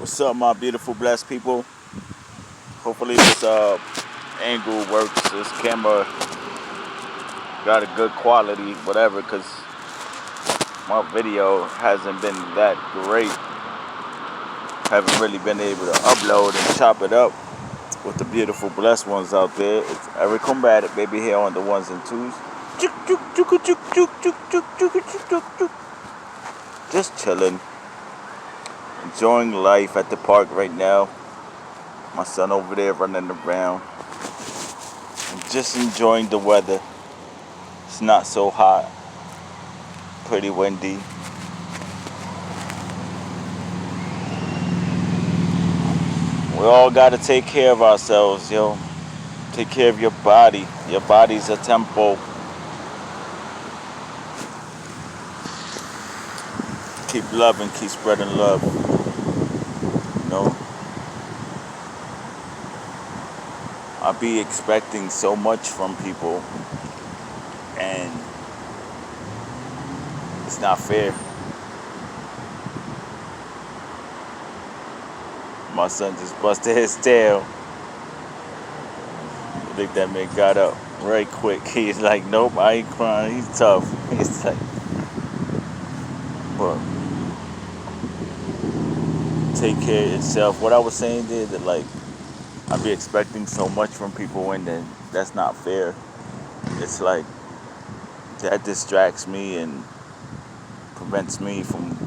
What's up, my beautiful blessed people? Hopefully this angle works. This camera got a good quality, whatever, because my video hasn't been that great. Haven't really been able to upload and chop it up with the beautiful blessed ones out there. It's Eric Combative, baby, here on the ones and twos. Just chilling, enjoying life at the park right now. My son over there running around. I'm just enjoying the weather. It's not so hot. Pretty windy. We all gotta take care of ourselves, yo. Take care of your body. Your body's a temple. Keep loving, keep spreading love. You know? I be expecting so much from people, and it's not fair. My son just busted his tail. I think that man got up right quick. He's like, nope, I ain't crying. He's tough. He's like, but take care of yourself. What I was saying there, that like, I be expecting so much from people, and then that's not fair. It's like, that distracts me and prevents me from...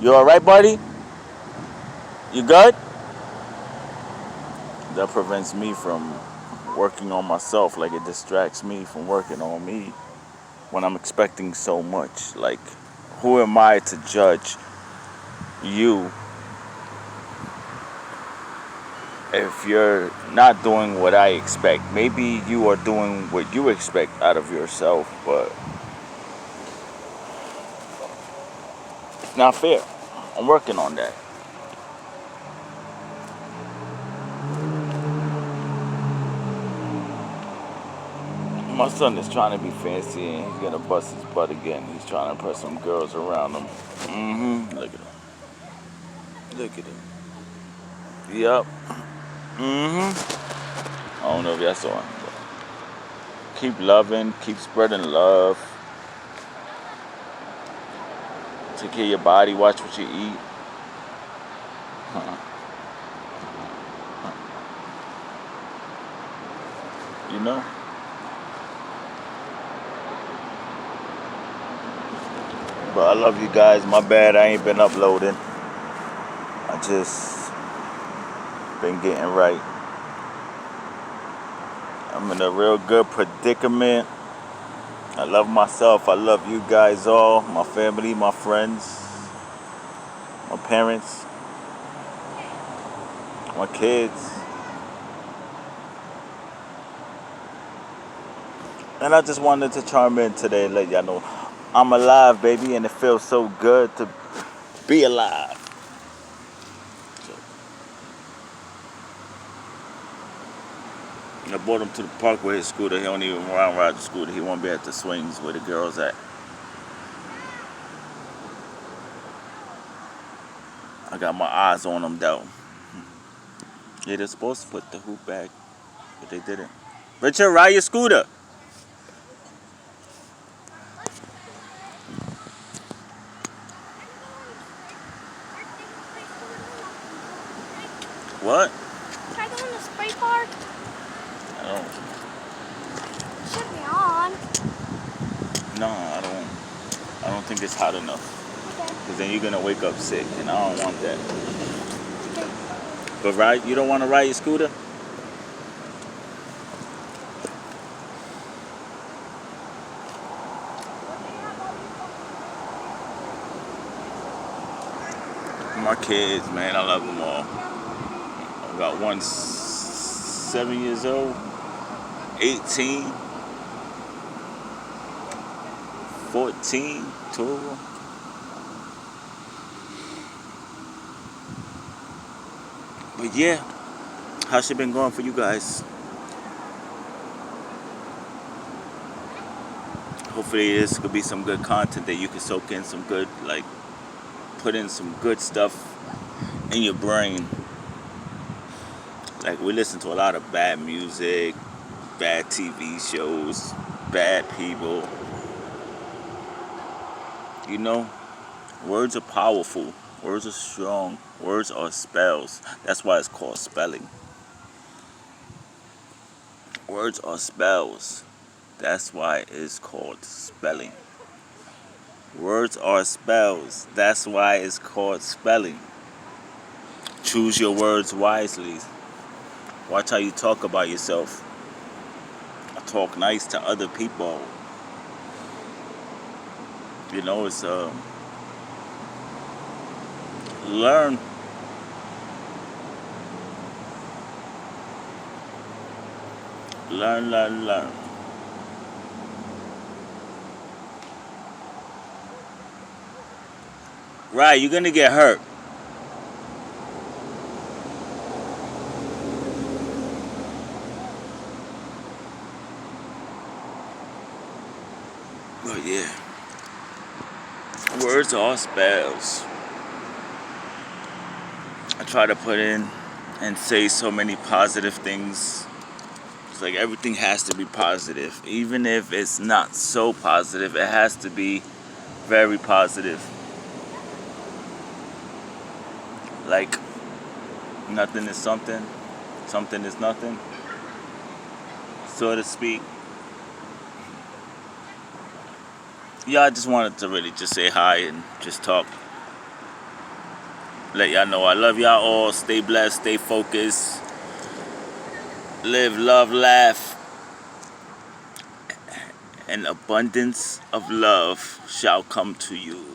You alright, buddy? You good? That prevents me from working on myself. Like, it distracts me from working on me when I'm expecting so much. Like, who am I to judge you if you're not doing what I expect? Maybe you are doing what you expect out of yourself, but it's not fair. I'm working on that. My son is trying to be fancy, and he's gonna bust his butt again. He's trying to impress some girls around him. Look at him. Look at him. Yup. I don't know if y'all saw him. But keep loving, keep spreading love. Take care of your body, watch what you eat. You know? But I love you guys. My bad, I ain't been uploading. I just been getting right. I'm in a real good predicament. I love myself. I love you guys all. My family, my friends, my parents, my kids. And I just wanted to chime in today and let y'all know I'm alive, baby, and it feels so good to be alive. I brought him to the park with his scooter. He don't even ride the scooter. He won't be at the swings where the girls at. I got my eyes on him, though. Yeah, they're supposed to put the hoop back, but they didn't. Richard, ride your scooter. What? Can I go in the spray park? I don't. It should be on. No, I don't think it's hot enough. Okay. Because then you're going to wake up sick, and I don't want that. Okay. But you don't want to ride your scooter? My kids, man, I love them all. I got one 7 years old, 18, 14, 2 of them. But yeah, how's it been going for you guys? Hopefully this could be some good content that you can soak in some good, like, put in some good stuff in your brain. Like, we listen to a lot of bad music, bad TV shows, bad people. You know, words are powerful. Words are strong. Words are spells. That's why it's called spelling. Words are spells. That's why it's called spelling. Words are spells. That's why it's called spelling. Choose your words wisely. Watch how you talk about yourself. Talk nice to other people. You know, it's learn. Learn. Right, you're gonna get hurt. But yeah, words are spells. I try to put in and say so many positive things. It's like everything has to be positive. Even if it's not so positive, it has to be very positive. Like, nothing is something, something is nothing, so to speak. Yeah, I just wanted to really just say hi and just talk. Let y'all know I love y'all all. Stay blessed, stay focused. Live, love, laugh. An abundance of love shall come to you.